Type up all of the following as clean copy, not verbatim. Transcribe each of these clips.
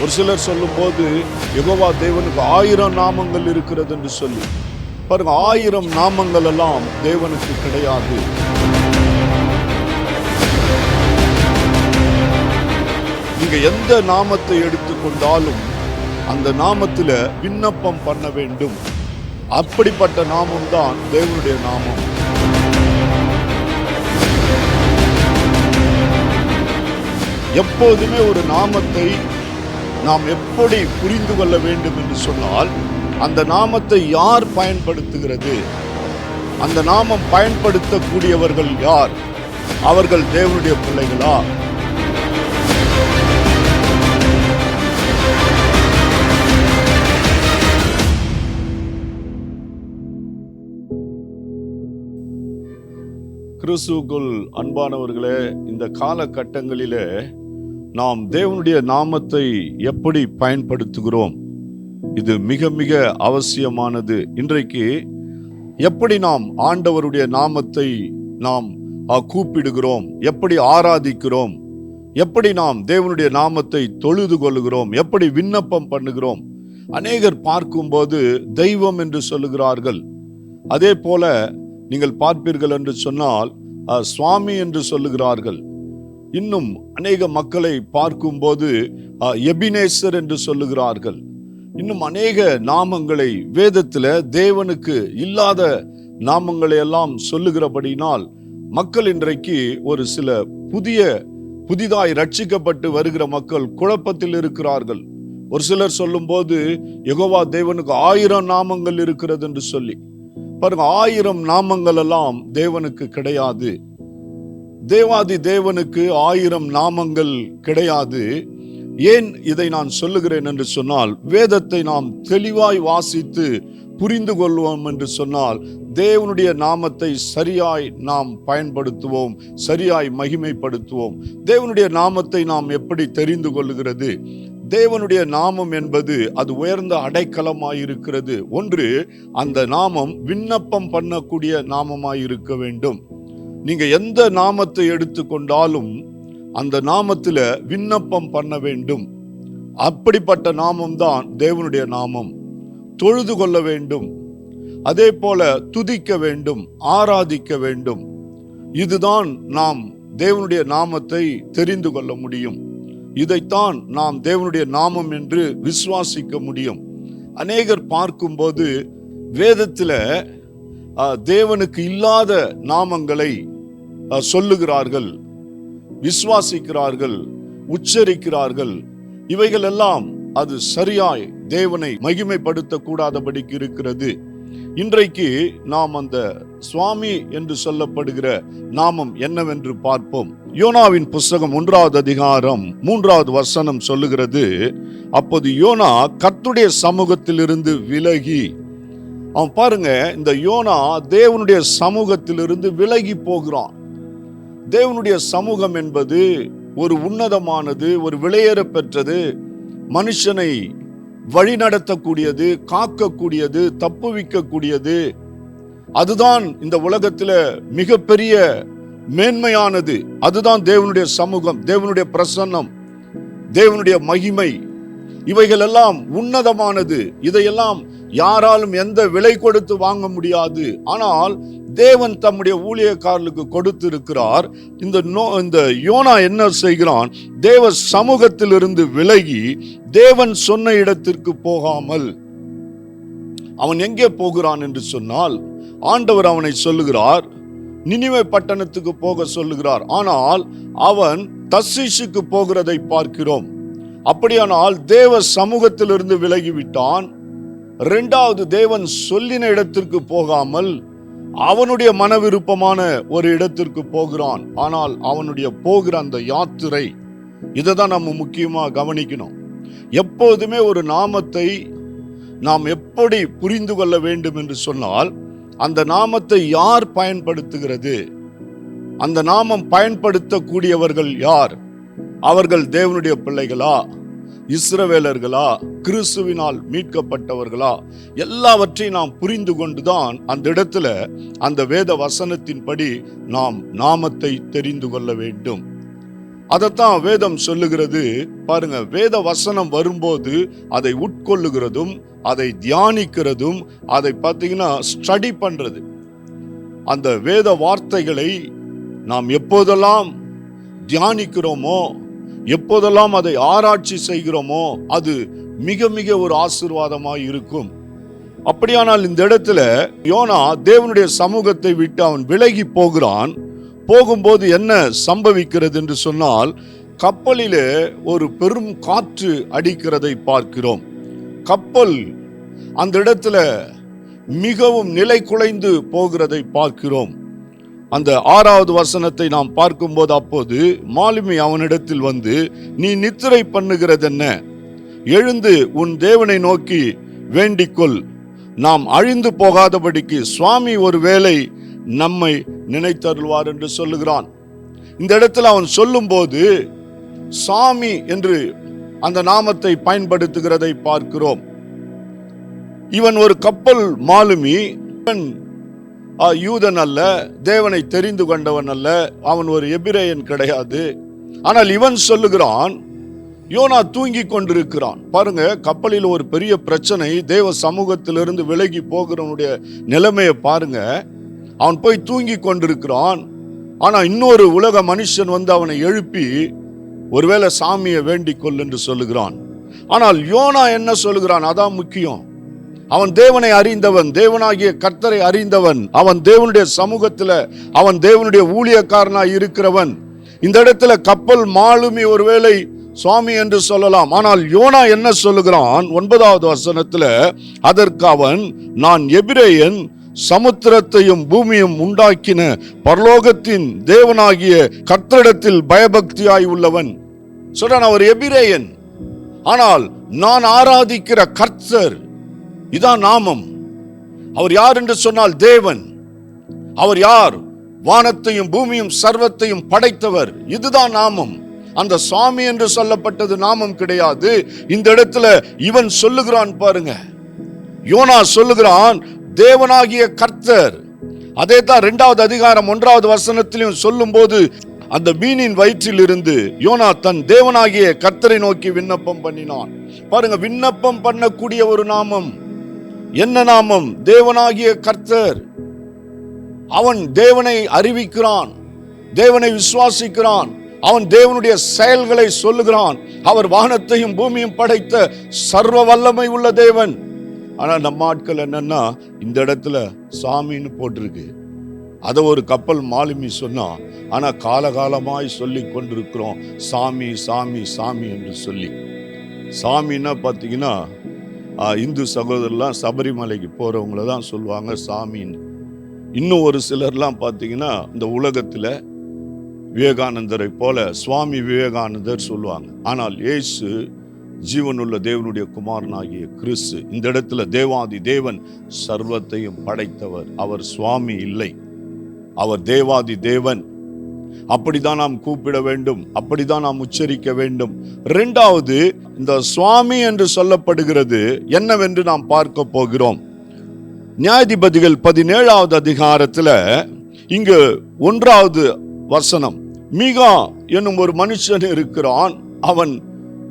ஒரு சிலர் சொல்லும் போது யெகோவா தேவனுக்கு 1000 நாமங்கள் இருக்கிறது என்று சொல்லி பாருங்க. 1000 நாமங்கள் எல்லாம் தேவனுக்கு கிடையாது. நீங்க எந்த நாமத்தை எடுத்துக்கொண்டாலும் அந்த நாமத்தில் விண்ணப்பம் பண்ண வேண்டும். அப்படிப்பட்ட நாமம் தான் தேவனுடைய நாமம். எப்போதுமே ஒரு நாமத்தை நாம் எப்படி புரிந்து கொள்ள வேண்டும் என்று சொன்னால், அந்த நாமத்தை யார் பயன்படுத்துகிறது, அந்த நாமம் பயன்படுத்தக்கூடியவர்கள் யார், அவர்கள் தேவனுடைய பிள்ளைகளா? கிறிஸ்துவுக்குள் அன்பானவர்களே, இந்த காலகட்டங்களிலே நாம் தேவனுடைய நாமத்தை எப்படி பயன்படுத்துகிறோம்? இது மிக மிக அவசியமானது. இன்றைக்கு எப்படி நாம் ஆண்டவருடைய நாமத்தை நாம் கூப்பிடுகிறோம், எப்படி ஆராதிக்கிறோம், எப்படி நாம் தேவனுடைய நாமத்தை தொழுது கொள்ளுகிறோம், எப்படி விண்ணப்பம் பண்ணுகிறோம்? அநேகர் பார்க்கும்போது தெய்வம் என்று சொல்லுகிறார்கள். அதே போல நீங்கள் பார்ப்பீர்கள் என்று சொன்னால் சுவாமி என்று சொல்லுகிறார்கள். இன்னும் அநேக மக்களை பார்க்கும்போது எபினேசர் என்று சொல்லுகிறார்கள். இன்னும் அநேக நாமங்களை வேதத்தில் தேவனுக்கு இல்லாத நாமங்களை எல்லாம் சொல்லுகிறபடினால் மக்கள் இன்றைக்கு ஒரு சில புதிதாய் ரட்சிக்கப்பட்டு வருகிற மக்கள் குழப்பத்தில் இருக்கிறார்கள். ஒரு சிலர் சொல்லும்போது யெகோவா தேவனுக்கு 1000 நாமங்கள் இருக்கிறது என்று சொல்லி பாருங்க. 1000 நாமங்கள் எல்லாம் தேவனுக்கு கிடையாது. தேவாதி தேவனுக்கு 1000 நாமங்கள் கிடையாது. ஏன் இதை நான் சொல்லுகிறேன் என்று சொன்னால், வேதத்தை நாம் தெளிவாய் வாசித்து புரிந்து கொள்வோம் என்று சொன்னால் தேவனுடைய நாமத்தை சரியாய் நாம் பயன்படுத்துவோம், சரியாய் மகிமைப்படுத்துவோம். தேவனுடைய நாமத்தை நாம் எப்படி தெரிந்து கொள்ளுகிறது? தேவனுடைய நாமம் என்பது அது உயர்ந்த அடைக்கலமாயிருக்கிறது. ஒன்று, அந்த நாமம் விண்ணப்பம் பண்ணக்கூடிய நாமமாயிருக்க வேண்டும். நீங்க எந்த நாமத்தை எடுத்துக்கொண்டாலும் அந்த நாமத்தில் விண்ணப்பம் பண்ண வேண்டும். அப்படிப்பட்ட நாமம் தான் தேவனுடைய நாமம். தொழுது கொள்ள வேண்டும், அதே போல துதிக்க வேண்டும், ஆராதிக்க வேண்டும். இதுதான் நாம் தேவனுடைய நாமத்தை தெரிந்து கொள்ள முடியும். இதைத்தான் நாம் தேவனுடைய நாமம் என்று விசுவாசிக்க முடியும். அநேகர் பார்க்கும்போது வேதத்தில் தேவனுக்கு இல்லாத நாமங்களை சொல்லுகிறார்கள், விசுவாசிக்கிறார்கள், உச்சரிக்கிறார்கள். இவைகள் எல்லாம் அது சரியாய் தேவனை மகிமைப்படுத்த கூடாதபடிக்கு இருக்கிறது. இன்றைக்கு நாம் அந்த சுவாமி என்று சொல்லப்படுகிற நாமம் என்னவென்று பார்ப்போம். யோனாவின் புஸ்தகம் 1வது அதிகாரம் 3வது வசனம் சொல்லுகிறது, அப்போது யோனா கர்த்தருடைய சமூகத்திலிருந்து விலகி. அவன் பாருங்க, இந்த யோனா தேவனுடைய சமூகத்திலிருந்து விலகி போகிறான். தேவனுடைய சமூகம் என்பது ஒரு உன்னதமானது, ஒரு விலையேற பெற்றது, மனுஷனை வழிநடத்தக்கூடியது, காக்கக்கூடியது, தப்புவிக்கக்கூடியது. அதுதான் இந்த உலகத்தில் மிகப்பெரிய மேன்மையானது. அதுதான் தேவனுடைய சமூகம், தேவனுடைய பிரசன்னம், தேவனுடைய மகிமை. இவைகள் எல்லாம் உன்னதமானது. இதையெல்லாம் யாராலும் எந்த விலை கொடுத்து வாங்க முடியாது. ஆனால் தேவன் தம்முடைய ஊழியக்காரர்களுக்கு கொடுத்திருக்கிறார். இந்த யோனா என்ன செய்கிறான்? தேவ சமூகத்திலிருந்து விலகி தேவன் சொன்ன இடத்திற்கு போகாமல் அவன் எங்கே போகிறான் என்று சொன்னால், ஆண்டவர் அவனை சொல்லுகிறார், நினிவே பட்டணத்துக்கு போக சொல்லுகிறார். ஆனால் அவன் தர்சீசுக்கு போகிறதை பார்க்கிறோம். அப்படியானால் தேவ சமூகத்திலிருந்து விலகிவிட்டான். 2வது, தேவன் சொல்லின இடத்திற்கு போகாமல் அவனுடைய மன விருப்பமான ஒரு இடத்திற்கு போகிறான். ஆனால் அவனுடைய போகிற அந்த யாத்திரை, இதை தான் நம்ம முக்கியமா கவனிக்கணும். எப்போதுமே ஒரு நாமத்தை நாம் எப்படி புரிந்து கொள்ள வேண்டும் என்று சொன்னால், அந்த நாமத்தை யார் பயன்படுத்துகிறது, அந்த நாமம் பயன்படுத்தக்கூடியவர்கள் யார், அவர்கள் தேவனுடைய பிள்ளைகளா, இஸ்ரவேலர்களா, கிறிஸ்துவினால் மீட்கப்பட்டவர்களா, எல்லாவற்றையும் நாம் புரிந்து கொண்டுதான் அந்த இடத்துல அந்த வேத வசனத்தின்படி நாம் நாமத்தை தெரிந்து கொள்ள வேண்டும். அதைத்தான் வேதம் சொல்லுகிறது. பாருங்க, வேத வசனம் வரும்போது அதை உட்கொள்ளுகிறதும், அதை தியானிக்கிறதும், அதை பார்த்தீங்கன்னா ஸ்டடி பண்றது. அந்த வேத வார்த்தைகளை நாம் எப்போதெல்லாம் தியானிக்கிறோமோ, எப்போதெல்லாம் அதை ஆராய்ச்சி செய்கிறோமோ, அது மிக மிக ஒரு ஆசீர்வாதமாய் இருக்கும். அப்படியானால் இந்த இடத்துல யோனா தேவனுடைய சமூகத்தை விட்டு அவன் விலகி போகிறான். போகும்போது என்ன சம்பவிக்கிறது என்று சொன்னால், கப்பலிலே ஒரு பெரும் காற்று அடிக்கிறதை பார்க்கிறோம். கப்பல் அந்த இடத்துல மிகவும் நிலை குலைந்து போகிறதை பார்க்கிறோம். அந்த 6வது வசனத்தை நாம் பார்க்கும்போது, அப்போது மாலுமி அவனிடத்தில் வந்து, நீ நித்திரை பண்ணுகிறதென்ன? எழுந்து உன் தேவனை நோக்கி வேண்டிக்கொள், நாம் அழிந்து போகாதபடிக்கு சுவாமி ஒருவேளை நம்மை நினைத்தருள்வார் என்று சொல்லுகிறான். இந்த இடத்துல அவன் சொல்லும்போது சாமி என்று அந்த நாமத்தை பயன்படுத்துகிறதை பார்க்கிறோம். இவன் ஒரு கப்பல் மாலுமி, யூதன் அல்ல, தேவனை தெரிந்து கொண்டவன் அல்ல, அவன் ஒரு எபிரேயன் கிடையாது. ஆனால் இவன் சொல்லுகிறான், யோனா தூங்கி கொண்டிருக்கிறான். பாருங்க, கப்பலில் ஒரு பெரிய பிரச்சனை, தேவ சமூகத்திலிருந்து விலகி போகிறவனுடைய நிலைமையை பாருங்க. அவன் போய் தூங்கி கொண்டிருக்கிறான். ஆனா இன்னொரு உலக மனுஷன் வந்து அவனை எழுப்பி ஒருவேளை சாமியை வேண்டிக் கொள் என்று சொல்லுகிறான். ஆனால் யோனா என்ன சொல்லுகிறான்? அதான் முக்கியம். அவன் தேவனை அறிந்தவன், தேவனாகிய கர்த்தரை அறிந்தவன், அவன் தேவனுடைய சமூகத்தில் அவன் தேவனுடைய ஊழியக்காரனாய் இருக்கிறவன். இந்த இடத்துல கப்பல் மாலுமி ஒருவேளை சுவாமி என்று சொல்லலாம். ஆனால் யோனா என்ன சொல்லுகிறான்? 9வது வசனத்துல, அதற்கு அவன், நான் எபிரேயன், சமுத்திரத்தையும் பூமியும் உண்டாக்கின பரலோகத்தின் தேவனாகிய கர்த்தரிடத்தில் பயபக்தியாய் உள்ளவன். சொல்றான், அவர் எபிரேயன், ஆனால் நான் ஆராதிக்கிற கர்த்தர், இதான் நாமம். அவர் யார் என்று சொன்னால் தேவன். அவர் யார்? வானத்தையும் பூமியும் சர்வத்தையும் படைத்தவர். இதுதான் நாமம். அந்த சாமி என்று சொல்லப்பட்டது நாமம் கிடையாது. இந்த இடத்துல இவன் சொல்லுகிறான் பாருங்க, யோனா சொல்லுகிறான், தேவனாகிய கர்த்தர். அதே தான் 2வது அதிகாரம் 1வது வசனத்திலும் சொல்லும் போது, அந்த மீனின் வயிற்றில் இருந்து யோனா தன் தேவனாகிய கர்த்தரை நோக்கி விண்ணப்பம் பண்ணினான். பாருங்க, விண்ணப்பம் பண்ணக்கூடிய ஒரு நாமம். என்ன நாமம்? தேவனாகிய கர்த்தர். அவன் தேவனை அறிவிக்கிறான், தேவனை விசுவாசிக்கிறான், அவன் தேவனுடைய செயல்களை சொல்லுகிறான். அவர் வானத்தையும் பூமியும் படைத்த சர்வ வல்லமை உள்ள தேவன். ஆனா நம்ம ஆட்கள் என்னன்னா, இந்த இடத்துல சாமின்னு போட்டிருக்கு. அதை ஒரு கப்பல் மாலுமி சொன்னா, ஆனா காலகாலமாய் சொல்லி கொண்டிருக்கிறோம் சாமி சாமி சாமி என்று சொல்லி. சாமின்னா பார்த்தீங்கன்னா, இந்து சகோதரர்லாம் சபரிமலைக்கு போறவங்கள தான் சொல்லுவாங்க சாமின்னு. இன்னும் ஒரு சிலர்லாம் பார்த்தீங்கன்னா, இந்த உலகத்தில் விவேகானந்தரை போல சுவாமி விவேகானந்தர் சொல்லுவாங்க. ஆனால் இயேசு ஜீவனுள்ள தேவனுடைய குமாரனாகிய கிறிஸ்து. இந்த இடத்துல தேவாதி தேவன், சர்வத்தையும் படைத்தவர். அவர் சுவாமி இல்லை, அவர் தேவாதி தேவன். அப்படிதான் நாம் கூப்பிட வேண்டும், அப்படிதான் நாம் உச்சரிக்க வேண்டும். 2வது, இந்த சுவாமி என்று சொல்லப்படுகிறது என்னவென்று நாம் பார்க்க போகிறோம். நியாயாதிபதிகள் 17வது அதிகாரத்தில் இங்கு 1வது வசனம், மீகா என்னும் ஒரு மனுஷன் இருக்கிறான். அவன்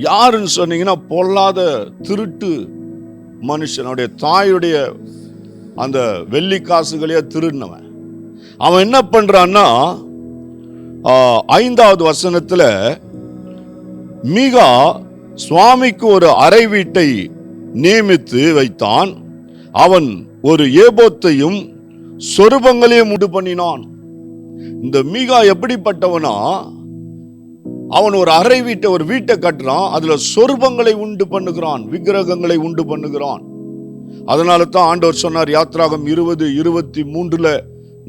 யாருன்னு சொன்னீங்கன்னா, பொல்லாத திருட்டு மனுஷனுடைய தாயுடைய அந்த வெள்ளி காசுகளையே திருடினவன். அவன் என்ன பண்றான்னா, 5வது வசனத்துல, மீகா சுவாமிக்கு ஒரு அறை வீட்டை நியமித்து வைத்தான். அவன் ஒரு ஏபோத்தையும் சொருபங்களையும் உண்டு பண்ணினான். இந்த மீகா எப்படிப்பட்டவனா, அவன் ஒரு அறை வீட்டை, ஒரு வீட்டை கட்டுறான், அதுல சொருபங்களை உண்டு பண்ணுகிறான், விக்கிரகங்களை உண்டு பண்ணுகிறான். அதனால தான் ஆண்டவர் சொன்னார், யாத்ராகம் 20:23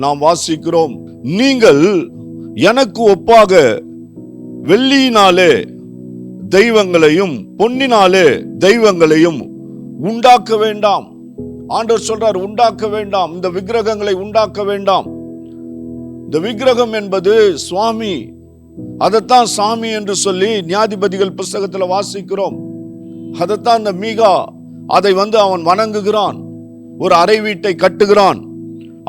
நாம் வாசிக்கிறோம், நீங்கள் எனக்கு ஒப்பாக வெள்ளியினாலே தெய்வங்களையும் பொன்னினாலே தெய்வங்களையும் உண்டாக்க வேண்டாம். ஆண்டவர் சொல்றார், உண்டாக்க வேண்டாம், இந்த விக்கிரகங்களை உண்டாக்க வேண்டாம். இந்த விக்கிரகம் என்பது சுவாமி, அதைத்தான் சாமி என்று சொல்லி நியாயாதிபதிகள் புஸ்தகத்தில் வாசிக்கிறோம். அதைத்தான் இந்த மீகா அதை அவன் வணங்குகிறான், ஒரு அறை வீட்டை கட்டுகிறான்,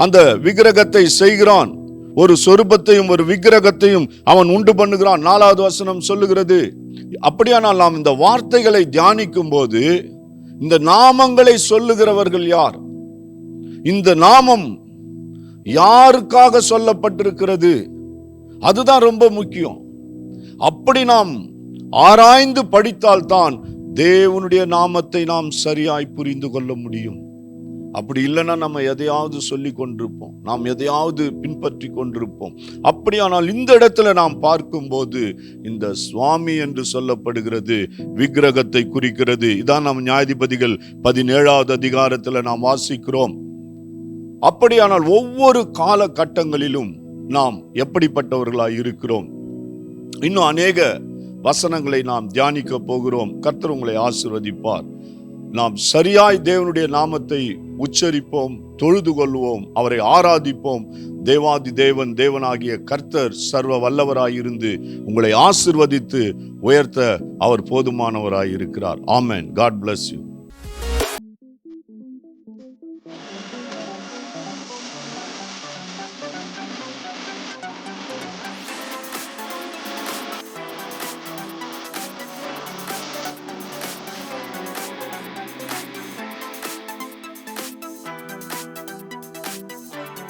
அந்த விக்கிரகத்தை செய்கிறான். ஒரு சொரூபத்தையும் ஒரு விக்கிரகத்தையும் அவன் உண்டு பண்ணுகிறான். 4வது வசனம் சொல்லுகிறது. அப்படியானால் நாம் இந்த வார்த்தைகளை தியானிக்கும் போது இந்த நாமங்களை சொல்லுகிறவர்கள் யார்? இந்த நாமம் யாருக்காக சொல்லப்பட்டிருக்கிறது? அதுதான் ரொம்ப முக்கியம். அப்படி நாம் ஆராய்ந்து படித்தால்தான் தேவனுடைய நாமத்தை நாம் சரியாய் புரிந்து கொள்ள முடியும். அப்படி இல்லைன்னா நம்ம எதையாவது சொல்லி கொண்டிருப்போம், நாம் எதையாவது பின்பற்றி கொண்டிருப்போம். அப்படியானால் இந்த இடத்துல நாம் பார்க்கும்போது இந்த சுவாமி என்று சொல்லப்படுகிறது விக்கிரகத்தை குறிக்கிறது. இதான் நாம் நியாயாதிபதிகள் 17வது அதிகாரத்தில் நாம் வாசிக்கிறோம். அப்படியானால் ஒவ்வொரு காலகட்டங்களிலும் நாம் எப்படிப்பட்டவர்களாய் இருக்கிறோம்? இன்னும் அநேக வசனங்களை நாம் தியானிக்க போகிறோம். கர்த்தர் உங்களை ஆசீர்வதிப்பார். நாம் சரியாய் தேவனுடைய நாமத்தை உச்சரிப்போம், தொழுது கொள்வோம், அவரை ஆராதிப்போம். தேவாதி தேவன், தேவனாகிய கர்த்தர் சர்வ வல்லவராயிருந்து உங்களை ஆசீர்வதித்து உயர்த்த அவர் போதுமானவராயிருக்கிறார். ஆமென். God bless you.